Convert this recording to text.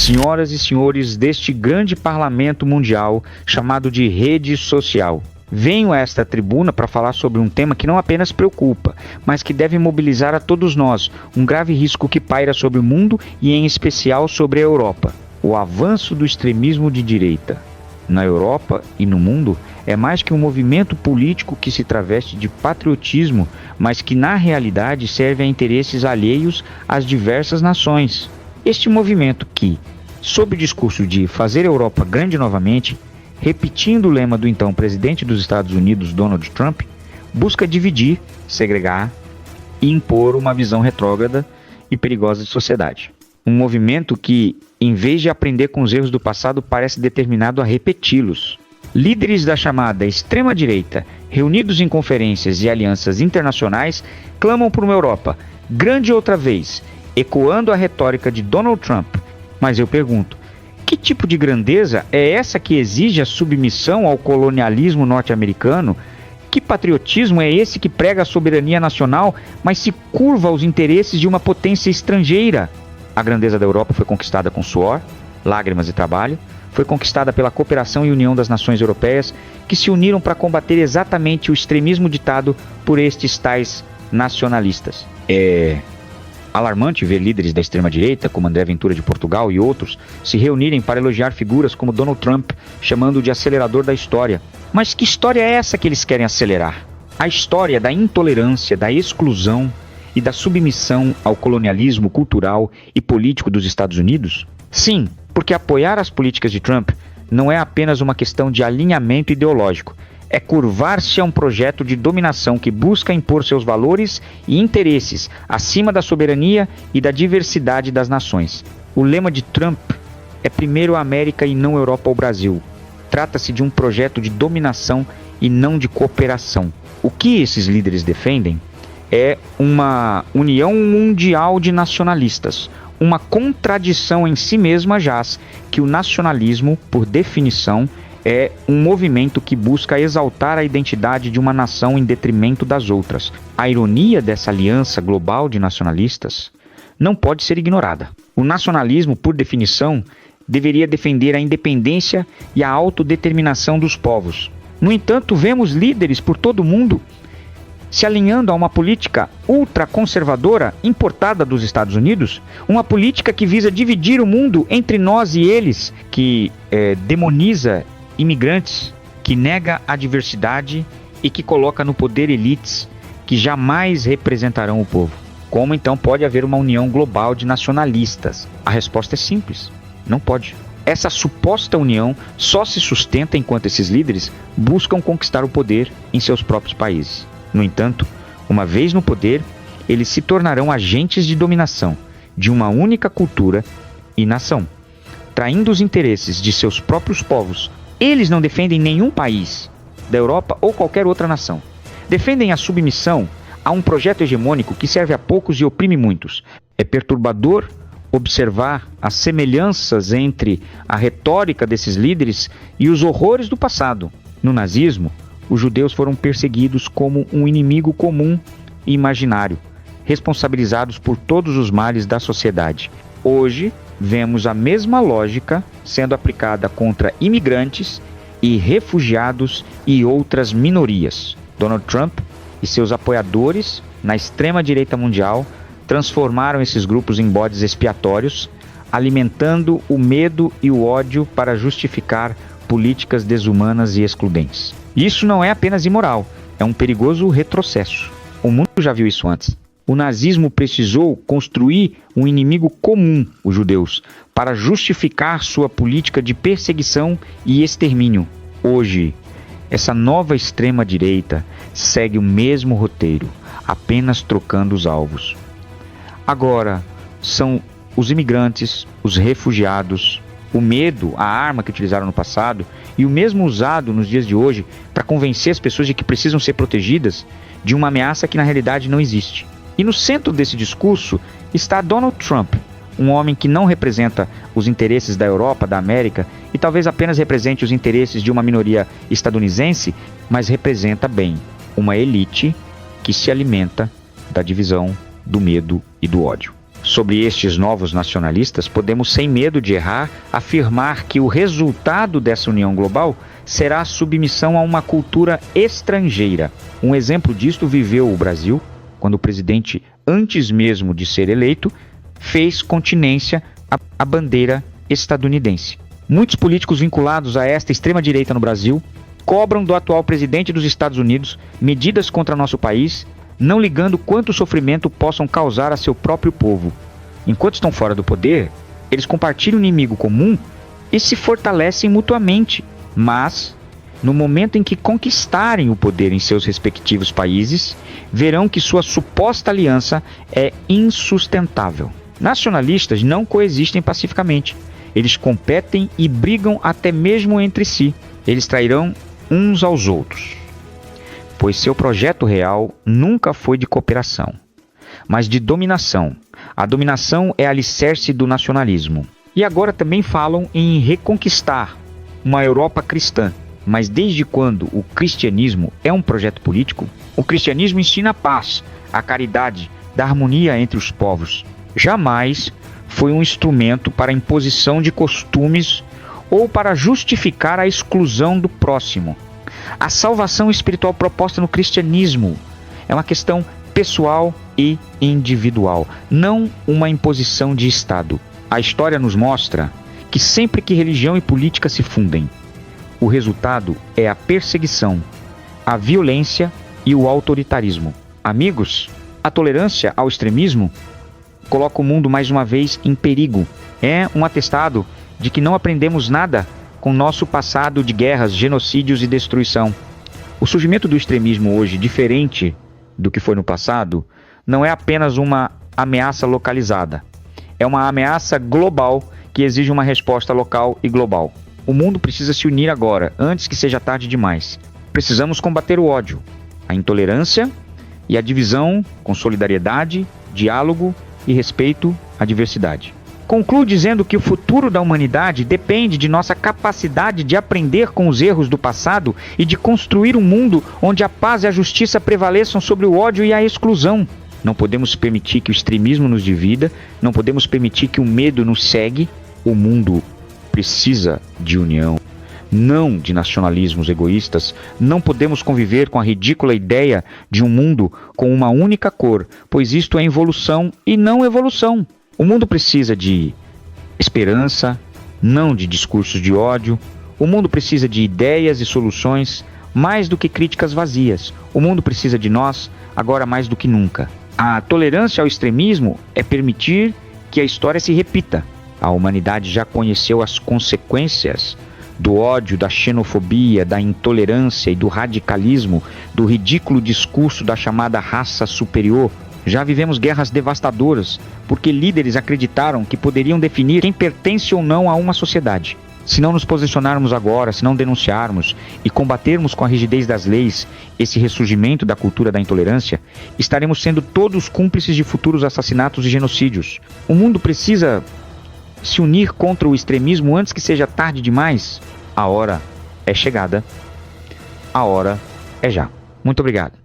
senhoras e senhores deste grande parlamento mundial chamado de rede social. Venho a esta tribuna para falar sobre um tema que não apenas preocupa, mas que deve mobilizar a todos nós, um grave risco que paira sobre o mundo e em especial sobre a Europa: o avanço do extremismo de direita. Na Europa e no mundo, é mais que um movimento político que se traveste de patriotismo, mas que na realidade serve a interesses alheios às diversas nações. Este movimento que, sob o discurso de fazer a Europa grande novamente, repetindo o lema do então presidente dos Estados Unidos, Donald Trump, busca dividir, segregar e impor uma visão retrógrada e perigosa de sociedade. Um movimento que, em vez de aprender com os erros do passado, parece determinado a repeti-los. Líderes da chamada extrema-direita, reunidos em conferências e alianças internacionais, clamam por uma Europa grande outra vez, ecoando a retórica de Donald Trump. Mas eu pergunto, que tipo de grandeza é essa que exige a submissão ao colonialismo norte-americano? Que patriotismo é esse que prega a soberania nacional, mas se curva aos interesses de uma potência estrangeira? A grandeza da Europa foi conquistada com suor, lágrimas e trabalho, foi conquistada pela cooperação e união das nações europeias, que se uniram para combater exatamente o extremismo ditado por estes tais nacionalistas. É alarmante ver líderes da extrema-direita, como André Ventura de Portugal e outros, se reunirem para elogiar figuras como Donald Trump, chamando-o de acelerador da história. Mas que história é essa que eles querem acelerar? A história da intolerância, da exclusão e da submissão ao colonialismo cultural e político dos Estados Unidos? Sim, porque apoiar as políticas de Trump não é apenas uma questão de alinhamento ideológico, é curvar-se a um projeto de dominação que busca impor seus valores e interesses acima da soberania e da diversidade das nações. O lema de Trump é primeiro a América e não Europa ou Brasil. Trata-se de um projeto de dominação e não de cooperação. O que esses líderes defendem é uma união mundial de nacionalistas, uma contradição em si mesma, jaz que o nacionalismo, por definição, é um movimento que busca exaltar a identidade de uma nação em detrimento das outras. A ironia dessa aliança global de nacionalistas não pode ser ignorada. O nacionalismo, por definição, deveria defender a independência e a autodeterminação dos povos. No entanto, vemos líderes por todo o mundo se alinhando a uma política ultraconservadora importada dos Estados Unidos, uma política que visa dividir o mundo entre nós e eles, que demoniza imigrantes, que nega a diversidade e que coloca no poder elites que jamais representarão o povo. Como então pode haver uma união global de nacionalistas? A resposta é simples: não pode. Essa suposta união só se sustenta enquanto esses líderes buscam conquistar o poder em seus próprios países. No entanto, uma vez no poder, eles se tornarão agentes de dominação de uma única cultura e nação, traindo os interesses de seus próprios povos. Eles não defendem nenhum país da Europa ou qualquer outra nação. Defendem a submissão a um projeto hegemônico que serve a poucos e oprime muitos. É perturbador observar as semelhanças entre a retórica desses líderes e os horrores do passado. No nazismo, os judeus foram perseguidos como um inimigo comum e imaginário, responsabilizados por todos os males da sociedade. Hoje, vemos a mesma lógica sendo aplicada contra imigrantes e refugiados e outras minorias. Donald Trump e seus apoiadores na extrema-direita mundial transformaram esses grupos em bodes expiatórios, alimentando o medo e o ódio para justificar políticas desumanas e excludentes. Isso não é apenas imoral, é um perigoso retrocesso. O mundo já viu isso antes. O nazismo precisou construir um inimigo comum, os judeus, para justificar sua política de perseguição e extermínio. Hoje, essa nova extrema-direita segue o mesmo roteiro, apenas trocando os alvos. Agora, são os imigrantes, os refugiados, o medo, a arma que utilizaram no passado e o mesmo usado nos dias de hoje para convencer as pessoas de que precisam ser protegidas de uma ameaça que na realidade não existe. E no centro desse discurso está Donald Trump, um homem que não representa os interesses da Europa, da América, e talvez apenas represente os interesses de uma minoria estadunidense, mas representa bem uma elite que se alimenta da divisão, do medo e do ódio. Sobre estes novos nacionalistas, podemos, sem medo de errar, afirmar que o resultado dessa união global será a submissão a uma cultura estrangeira. Um exemplo disto viveu o Brasil, quando o presidente, antes mesmo de ser eleito, fez continência à bandeira estadunidense. Muitos políticos vinculados a esta extrema-direita no Brasil cobram do atual presidente dos Estados Unidos medidas contra nosso país, não ligando quanto sofrimento possam causar a seu próprio povo. Enquanto estão fora do poder, eles compartilham o inimigo comum e se fortalecem mutuamente. Mas, no momento em que conquistarem o poder em seus respectivos países, verão que sua suposta aliança é insustentável. Nacionalistas não coexistem pacificamente. Eles competem e brigam até mesmo entre si. Eles trairão uns aos outros, pois seu projeto real nunca foi de cooperação, mas de dominação. A dominação é alicerce do nacionalismo. E agora também falam em reconquistar uma Europa cristã. Mas desde quando o cristianismo é um projeto político? O cristianismo ensina a paz, a caridade, a harmonia entre os povos. Jamais foi um instrumento para a imposição de costumes ou para justificar a exclusão do próximo. A salvação espiritual proposta no cristianismo é uma questão pessoal e individual, não uma imposição de Estado. A história nos mostra que sempre que religião e política se fundem, o resultado é a perseguição, a violência e o autoritarismo. Amigos, a tolerância ao extremismo coloca o mundo mais uma vez em perigo. É um atestado de que não aprendemos nada com nosso passado de guerras, genocídios e destruição. O surgimento do extremismo hoje, diferente do que foi no passado, não é apenas uma ameaça localizada. É uma ameaça global que exige uma resposta local e global. O mundo precisa se unir agora, antes que seja tarde demais. Precisamos combater o ódio, a intolerância e a divisão com solidariedade, diálogo e respeito à diversidade. Concluo dizendo que o futuro da humanidade depende de nossa capacidade de aprender com os erros do passado e de construir um mundo onde a paz e a justiça prevaleçam sobre o ódio e a exclusão. Não podemos permitir que o extremismo nos divida, não podemos permitir que o medo nos cegue. O mundo precisa de união, não de nacionalismos egoístas. Não podemos conviver com a ridícula ideia de um mundo com uma única cor, pois isto é involução e não evolução. O mundo precisa de esperança, não de discursos de ódio. O mundo precisa de ideias e soluções, mais do que críticas vazias. O mundo precisa de nós, agora mais do que nunca. A tolerância ao extremismo é permitir que a história se repita. A humanidade já conheceu as consequências do ódio, da xenofobia, da intolerância e do radicalismo, do ridículo discurso da chamada raça superior. Já vivemos guerras devastadoras, porque líderes acreditaram que poderiam definir quem pertence ou não a uma sociedade. Se não nos posicionarmos agora, se não denunciarmos e combatermos com a rigidez das leis esse ressurgimento da cultura da intolerância, estaremos sendo todos cúmplices de futuros assassinatos e genocídios. O mundo precisa se unir contra o extremismo antes que seja tarde demais. A hora é chegada. A hora é já. Muito obrigado.